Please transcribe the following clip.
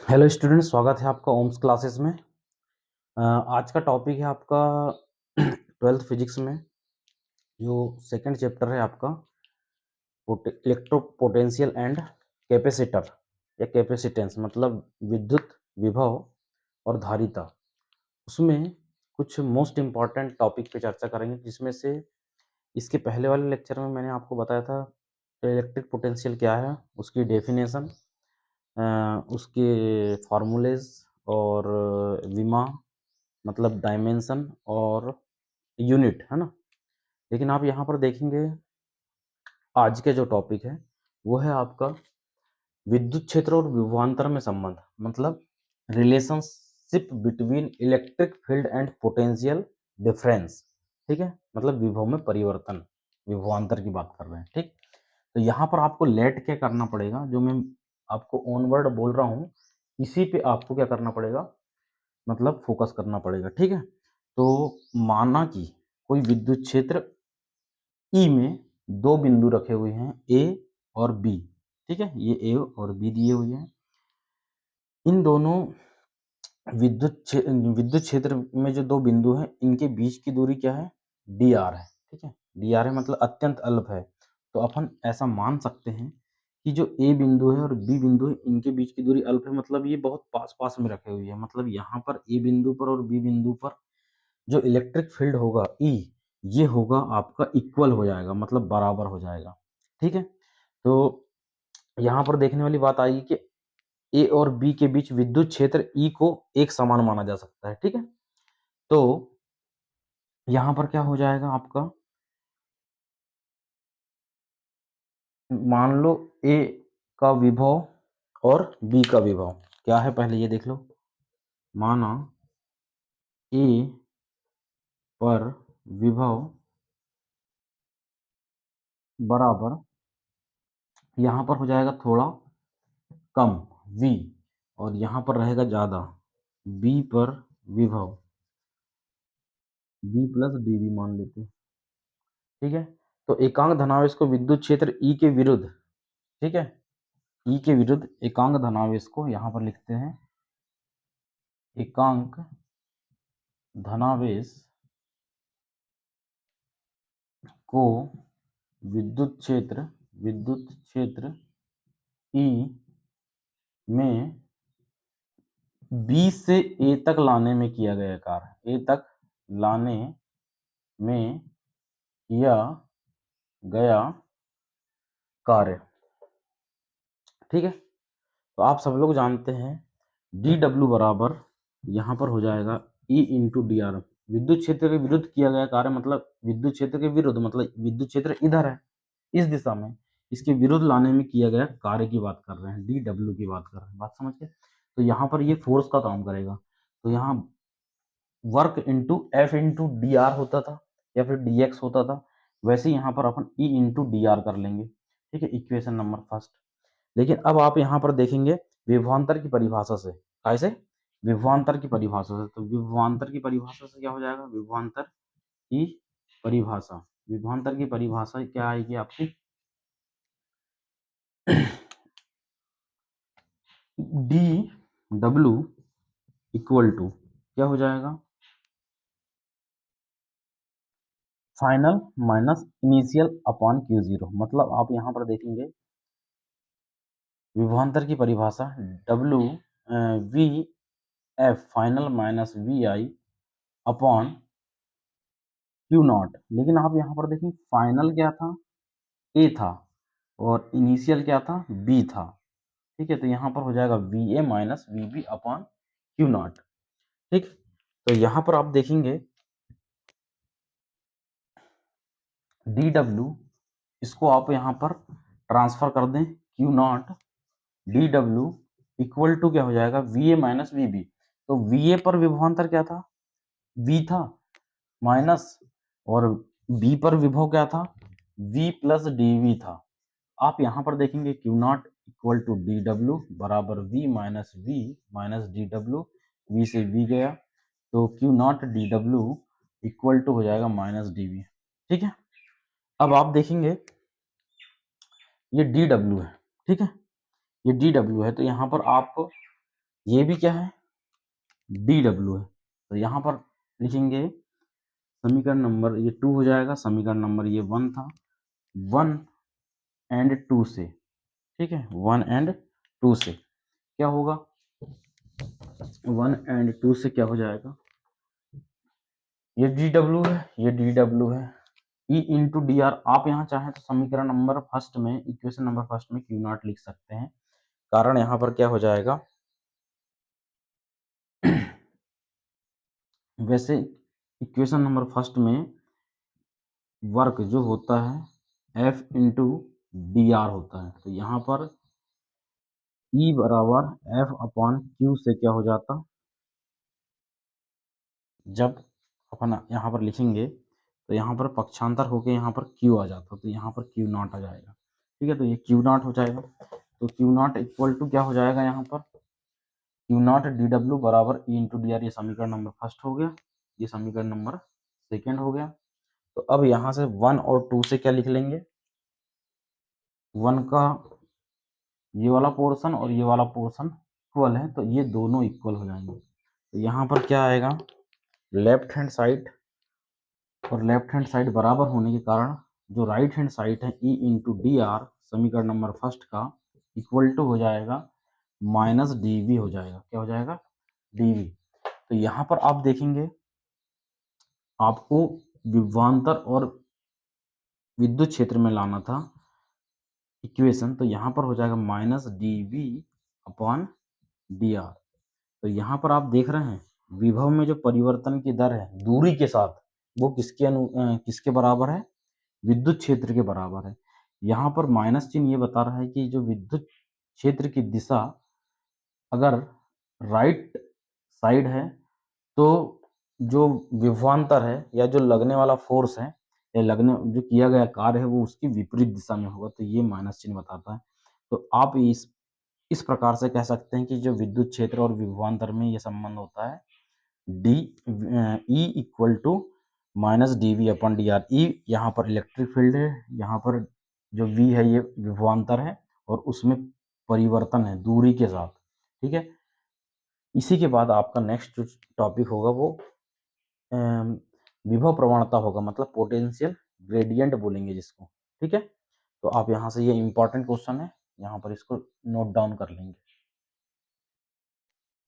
Hello student, स्वागत है आपका ओम्स क्लासेस में। आज का टॉपिक है आपका ट्वेल्थ फिजिक्स में जो सेकंड चैप्टर है आपका इलेक्ट्रो पोटेंशियल एंड कैपेसिटर या कैपेसिटेंस, मतलब विद्युत विभव और धारिता। उसमें कुछ मोस्ट इम्पॉर्टेंट टॉपिक पे चर्चा करेंगे, जिसमें से इसके पहले वाले लेक्चर में मैंने आपको बताया था इलेक्ट्रिक पोटेंशियल क्या है, उसकी डेफिनेशन, उसके फार्मूलेज और विमा मतलब डायमेंशन और यूनिट, है ना। लेकिन आप यहाँ पर देखेंगे आज के जो टॉपिक है वो है आपका विद्युत क्षेत्र और विभवांतर में संबंध, मतलब relationship between electric field and potential difference. ठीक है, मतलब विभव में परिवर्तन, विभवांतर की बात कर रहे हैं। ठीक, तो यहाँ पर आपको लेट क्या करना पड़ेगा, जो मैं आपको ऑनवर्ड बोल रहा हूँ इसी पे आपको क्या करना पड़ेगा, मतलब फोकस करना पड़ेगा। ठीक है, तो माना कि कोई विद्युत क्षेत्र ई में दो बिंदु रखे हुए हैं ए और बी। ठीक है, ये ए और बी दिए हुए हैं। इन दोनों विद्युत क्षेत्र में जो दो बिंदु हैं इनके बीच की दूरी क्या है, डी आर है। ठीक है, डी आर है मतलब अत्यंत अल्प है। तो अपन ऐसा मान सकते हैं कि जो ए बिंदु है और बी बिंदु है इनके बीच की दूरी अल्प है, मतलब ये बहुत पास पास में रखे हुए हैं। मतलब यहाँ पर ए बिंदु पर और बी बिंदु पर जो इलेक्ट्रिक फील्ड होगा ई, ये होगा आपका इक्वल हो जाएगा, मतलब बराबर हो जाएगा। ठीक है, तो यहाँ पर देखने वाली बात आएगी कि ए और बी के बीच विद्युत क्षेत्र ई को एक समान माना जा सकता है। ठीक है, तो यहाँ पर क्या हो जाएगा आपका, मान लो ए का विभव और बी का विभव क्या है, पहले ये देख लो। माना ए पर विभव बराबर, यहाँ पर हो जाएगा थोड़ा कम V, और यहाँ पर रहेगा ज़्यादा B पर विभव B प्लस dV मान लेते हैं। ठीक है, तो एकांक धनावेश को विद्युत क्षेत्र E के विरुद्ध, ठीक है, E के विरुद्ध एकांक धनावेश को यहाँ पर लिखते हैं एकांक धनावेश को विद्युत क्षेत्र E में B से A तक लाने में किया गया कार्य, A तक लाने में किया गया कार्य। ठीक है, तो आप सब लोग जानते हैं डी डब्ल्यू बराबर यहाँ पर हो जाएगा ई इंटू डी आर। विद्युत क्षेत्र के विरुद्ध किया गया कार्य, मतलब विद्युत क्षेत्र के विरुद्ध, मतलब विद्युत क्षेत्र इधर है इस दिशा में, इसके विरुद्ध लाने में किया गया कार्य की बात कर रहे हैं, डी डब्ल्यू की बात कर रहे हैं। बात समझ गए? तो यहाँ पर ये फोर्स का काम करेगा, तो यहाँ work into F into D R होता था या फिर डी एक्स होता था, वैसे यहाँ पर अपन ई इंटू डी आर कर लेंगे। ठीक है, इक्वेशन नंबर फर्स्ट। लेकिन अब आप यहाँ पर देखेंगे विभवांतर की परिभाषा से, कैसे, विभवांतर की परिभाषा से, तो विभवांतर की परिभाषा से क्या हो जाएगा, विभवांतर की परिभाषा, विभवांतर की परिभाषा क्या आएगी आपकी डी डब्ल्यू इक्वल टू क्या हो जाएगा, final minus initial upon Q zero. मतलब आप यहाँ पर देखेंगे विभवांतर की परिभाषा W V F final minus V I upon Q naught. लेकिन आप यहाँ पर देखें फाइनल क्या था, ए था, और इनिशियल क्या था, बी था। ठीक है, तो यहाँ पर हो जाएगा V A minus V B upon Q naught. ठीक, तो यहाँ पर आप देखेंगे डी डब्ल्यू, इसको आप यहाँ पर ट्रांसफर कर दें Q not D W equal to क्या हो जाएगा, V A minus V B. तो वी ए पर विभवांतर क्या था, वी था माइनस, और बी पर विभव क्या था, वी प्लस डी वी था। आप यहाँ पर देखेंगे Q not equal to D W बराबर V minus D W, V से वी गया, तो Q not D W equal to हो जाएगा माइनस डी वी। ठीक है, अब आप देखेंगे ये डी डब्ल्यू है। ठीक है, ये डी डब्ल्यू है, तो यहाँ पर आप ये भी क्या है, डी डब्ल्यू है। तो यहाँ पर लिखेंगे समीकरण नंबर ये 2 हो जाएगा, समीकरण नंबर ये 1 था, 1 एंड 2 से, ठीक है, 1 एंड 2 से क्या होगा, 1 एंड 2 से क्या हो जाएगा, ये डी डब्ल्यू है, ये डी डब्ल्यू है, ई इंटू डी आर। आप यहाँ चाहें तो समीकरण नंबर फर्स्ट में, इक्वेशन नंबर फर्स्ट में क्यू नॉट लिख सकते हैं, कारण यहाँ पर क्या हो जाएगा वैसे इक्वेशन नंबर फर्स्ट में वर्क जो होता है एफ इंटू डी आर होता है, तो यहाँ पर ई बराबर एफ अपॉन क्यू से क्या हो जाता, जब अपन यहाँ पर लिखेंगे तो यहाँ पर पक्षांतर होके यहाँ पर क्यू आ जाता, तो यहाँ पर क्यू नॉट आ जाएगा, ठीक है, तो ये क्यू नॉट हो जाएगा। तो क्यू नॉट इक्वल टू क्या हो जाएगा, यहाँ पर क्यू नॉट डी डब्ल्यू बराबर ई इंटू डी आर। ये समीकरण नंबर फर्स्ट हो गया, ये समीकरण नंबर सेकेंड हो गया। तो अब यहाँ से 1 और 2 से क्या लिख लेंगे, 1 का ये वाला पोर्शन और ये वाला पोर्शन इक्वल है, तो ये दोनों इक्वल हो जाएंगे। तो यहाँ पर क्या आएगा, लेफ्ट हैंड साइड और लेफ्ट हैंड साइड बराबर होने के कारण जो राइट हैंड साइड है ई इंटू डी आर समीकरण नंबर फर्स्ट का इक्वल टू हो जाएगा माइनस डी वी हो जाएगा, क्या हो जाएगा, डी वी। तो यहाँ पर आप देखेंगे आपको विभवांतर और विद्युत क्षेत्र में लाना था इक्वेशन, तो यहाँ पर हो जाएगा minus D V upon D R. तो यहाँ पर आप देख रहे हैं विभव में जो परिवर्तन की दर है दूरी के साथ वो किसके बराबर है, विद्युत क्षेत्र के बराबर है। यहाँ पर माइनस चिन्ह ये बता रहा है कि जो विद्युत क्षेत्र की दिशा अगर राइट साइड है तो जो विभवांतर है या जो लगने वाला फोर्स है या लगने जो किया गया कार्य है वो उसकी विपरीत दिशा में होगा, तो ये माइनस चिन्ह बताता है। तो आप इस प्रकार से कह सकते हैं कि जो विद्युत क्षेत्र और विभवांतर में ये संबंध होता है D E equal to minus D V upon D R. E यहाँ पर इलेक्ट्रिक फील्ड है, यहाँ पर जो वी है ये विभवांतर है और उसमें परिवर्तन है दूरी के साथ, ठीक है। इसी के बाद आपका नेक्स्ट जो टॉपिक होगा वो विभव प्रवणता होगा, मतलब पोटेंशियल ग्रेडियंट बोलेंगे जिसको, ठीक है। तो आप यहाँ से ये इंपॉर्टेंट क्वेश्चन है, यहाँ पर इसको नोट डाउन कर लेंगे।